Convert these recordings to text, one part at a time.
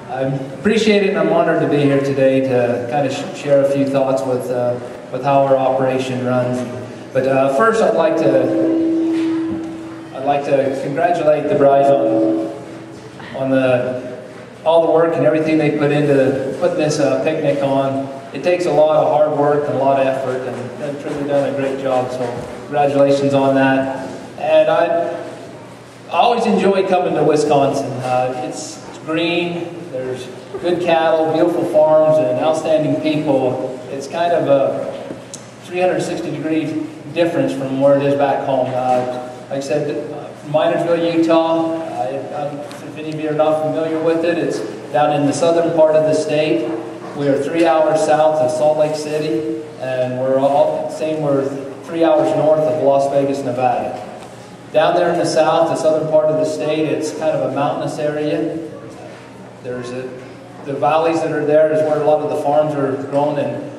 I appreciate it, and I'm honored to be here today to kind of share a few thoughts with how our operation runs. But first, I'd like to congratulate the Bryes on all the work and everything they put into putting this picnic on. It takes a lot of hard work and a lot of effort, and they've truly done a great job. So congratulations on that. And I always enjoy coming to Wisconsin. It's green. There's good cattle, beautiful farms, and outstanding people. It's kind of a 360-degree difference from where it is back home. Like I said, from Minersville, Utah. If any of you are not familiar with it, it's down in the southern part of the state. We are 3 hours south of Salt Lake City, and we're 3 hours north of Las Vegas, Nevada. Down there in the south, the southern part of the state, it's kind of a mountainous area. The valleys that are there is where a lot of the farms are grown, and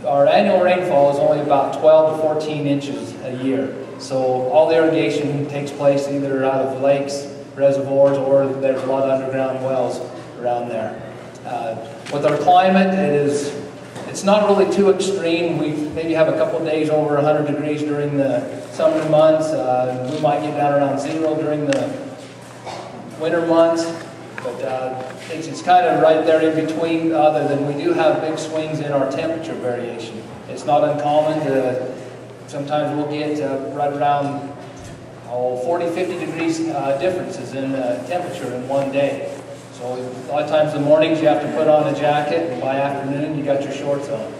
our annual rainfall is only about 12 to 14 inches a year. So all the irrigation takes place either out of lakes, reservoirs, or there's a lot of underground wells around there. With our climate, it's not really too extreme. We maybe have a couple of days over 100 degrees during the summer months. We might get down around 0 during the winter months. But it's kind of right there in between, other than we do have big swings in our temperature variation. It's not uncommon to, sometimes we'll get right around 40, 50 degrees differences in temperature in one day. So a lot of times in the mornings you have to put on a jacket, and by afternoon you got your shorts on.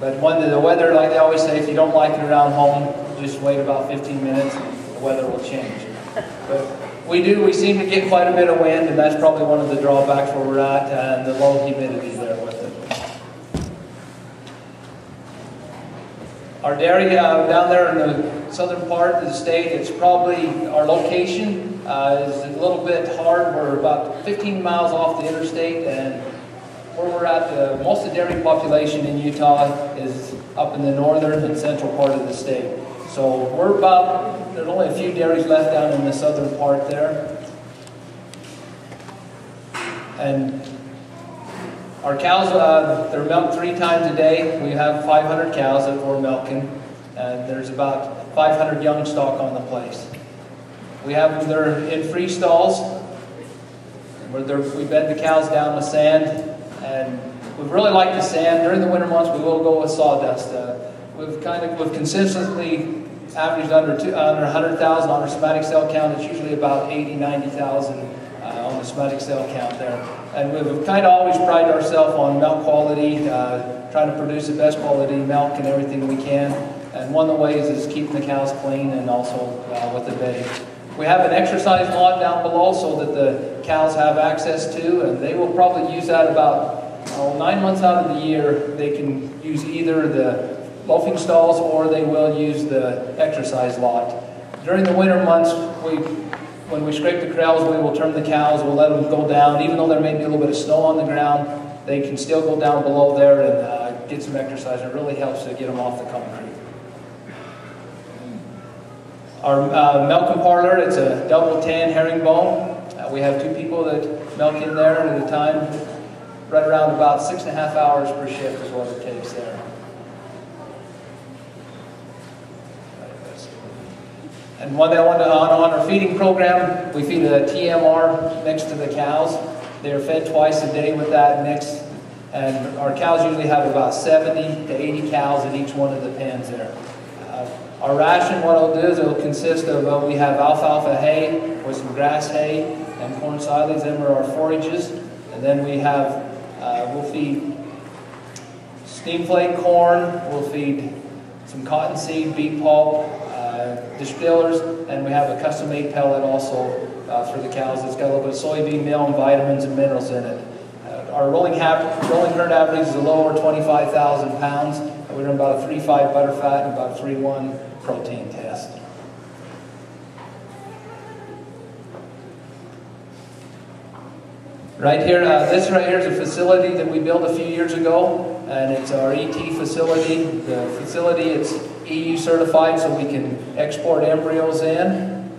But when the weather, like they always say, if you don't like it around home, just wait about 15 minutes and the weather will change. But we seem to get quite a bit of wind, and that's probably one of the drawbacks where we're at, and the low humidity there with it. Our dairy down there in the southern part of the state, it's probably, our location is a little bit hard. We're about 15 miles off the interstate, and where we're at, most of the dairy population in Utah is up in the northern and central part of the state. So there's only a few dairies left down in the southern part there. And our cows, they're milked 3 times a day. We have 500 cows that we're milking, and there's about 500 young stock on the place. They're in free stalls, where we bed the cows down with sand, and we really like the sand. During the winter months, we will go with sawdust. We've consistently averaged under 100,000 on our somatic cell count. It's usually about 80, 90,000 on the somatic cell count there. And we've kind of always prided ourselves on milk quality, trying to produce the best quality milk and everything we can. And one of the ways is keeping the cows clean, and also with the bedding. We have an exercise lot down below so that the cows have access to, and they will probably use that about 9 months out of the year. They can use either the loafing stalls, or they will use the exercise lot. During the winter months, when we scrape the corrals, we will turn the cows, we'll let them go down. Even though there may be a little bit of snow on the ground, they can still go down below there and get some exercise. It really helps to get them off the concrete. Our milking parlor, it's a double tan herringbone. We have 2 people that milk in there at a time. Right around about 6.5 hours per shift is what it takes there. And one thing I want to, on our feeding program, we feed a TMR mix to the cows. They are fed twice a day with that mix, and our cows usually have about 70 to 80 cows in each one of the pens there. Our ration, what it'll do is it'll consist of, we have alfalfa hay with some grass hay and corn silage. Them are our forages. And then we have, we'll feed steam flake corn, we'll feed some cottonseed, beet pulp, distillers, and we have a custom-made pellet also for the cows. It's got a little bit of soybean meal and vitamins and minerals in it. Our rolling herd average is a little over 25,000 pounds. We run about a 3.5 butter fat and about a 3.1 protein test. Right here, this right here is a facility that we built a few years ago, and it's our ET facility. The facility, it's EU certified, so we can export embryos in.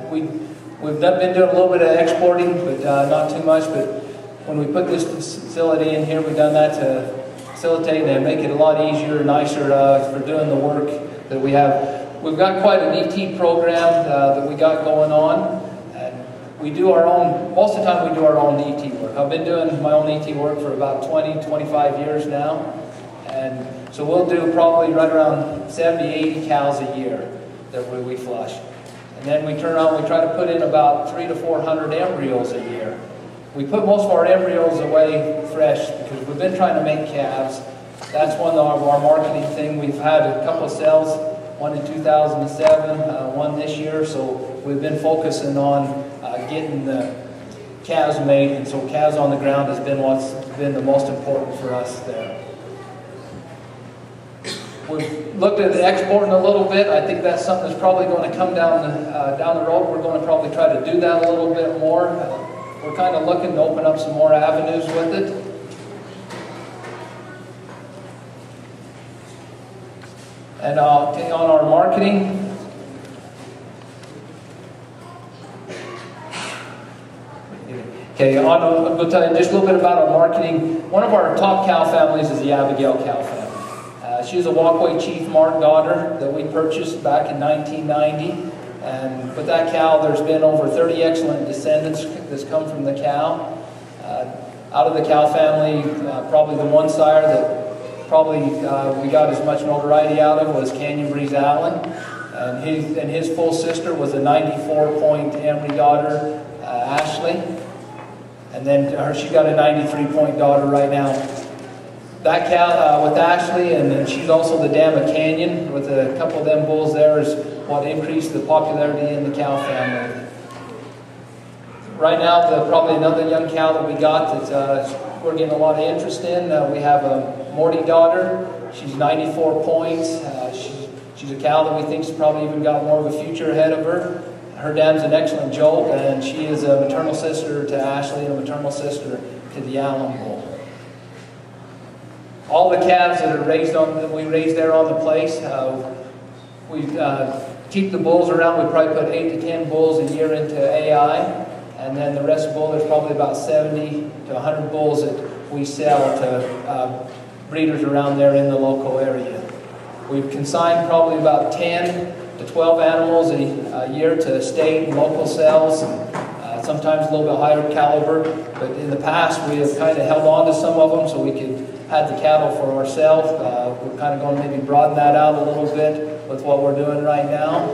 We've been doing a little bit of exporting, but not too much. But when we put this facility in here, we've done that to facilitate and make it a lot easier and nicer for doing the work that we have. We've got quite an ET program that we got going on, and we do our own, most of the time we do our own ET work. I've been doing my own ET work for about 20, 25 years now, and so we'll do probably right around 70, 80 cows a year that we flush. And then we turn around, we try to put in about 300 to 400 embryos a year. We put most of our embryos away fresh because we've been trying to make calves. That's one of our marketing thing. We've had a couple of sales, one in 2007, one this year, so we've been focusing on getting the calves made, and so calves on the ground has been what's been the most important for us there. We've looked at exporting a little bit. I think that's something that's probably going to come down the road. We're going to probably try to do that a little bit more. We're kind of looking to open up some more avenues with it. And on our marketing, I'm going to tell you just a little bit about our marketing. One of our top cow families is the Abigail cow family. She's a Walkway Chief Mark daughter that we purchased back in 1990. And with that cow, there's been over 30 excellent descendants that's come from the cow. Out of the cow family, probably the one sire that probably we got as much notoriety out of was Canyon Breeze Allen. And his full sister was a 94-point Emery daughter, Ashley. And then she's got a 93-point daughter right now. That cow with Ashley, and then she's also the dam of Canyon with a couple of them bulls there, is what increased the popularity in the cow family. Right now, probably another young cow that we got that we're getting a lot of interest in. We have a Morty daughter. She's 94 points. She's a cow that we think's probably even got more of a future ahead of her. Her dam's an excellent jolt, and she is a maternal sister to Ashley and a maternal sister to the Allen bull. All the calves that we raise there on the place, we keep the bulls around. We probably put 8 to 10 bulls a year into AI, and then the rest of the bull, there's probably about 70 to 100 bulls that we sell to breeders around there in the local area. We've consigned probably about 10 to 12 animals a year to state and local sales, sometimes a little bit higher caliber, but in the past we have kind of held on to some of them so we could have the cattle for ourselves. We're kind of going to maybe broaden that out a little bit with what we're doing right now.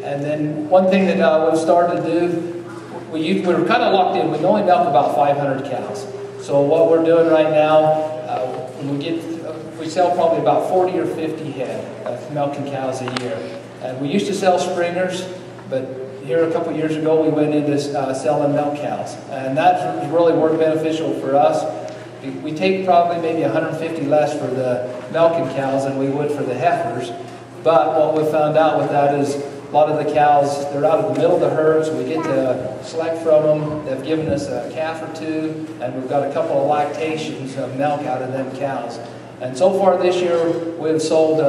And then one thing that we've started to do, we were kind of locked in. We only milk about 500 cows. So what we're doing right now, we sell probably about 40 or 50 head of milking cows a year. And we used to sell springers, but here a couple years ago we went into selling milk cows. And that's really worked beneficial for us. We take probably maybe 150 less for the milking cows than we would for the heifers. But what we found out with that is a lot of the cows, they're out of the middle of the herd, so we get to select from them. They've given us a calf or two, and we've got a couple of lactations of milk out of them cows. And so far this year, we've sold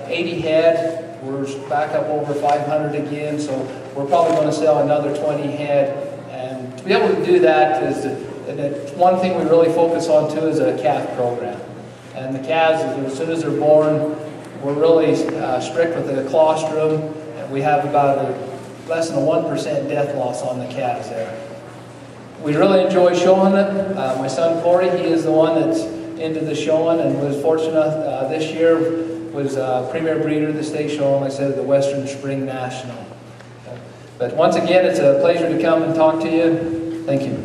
80 head. We're back up over 500 again, so we're probably going to sell another 20 head. And to be able to do that is one thing we really focus on too is a calf program. And the calves, as soon as they're born, we're really strict with the colostrum. And we have about less than a 1% death loss on the calves there. We really enjoy showing it. My son Corey, he is the one that's into the showing and was fortunate this year was premier breeder of the state show, like I said, the Western Spring National. But once again, it's a pleasure to come and talk to you. Thank you.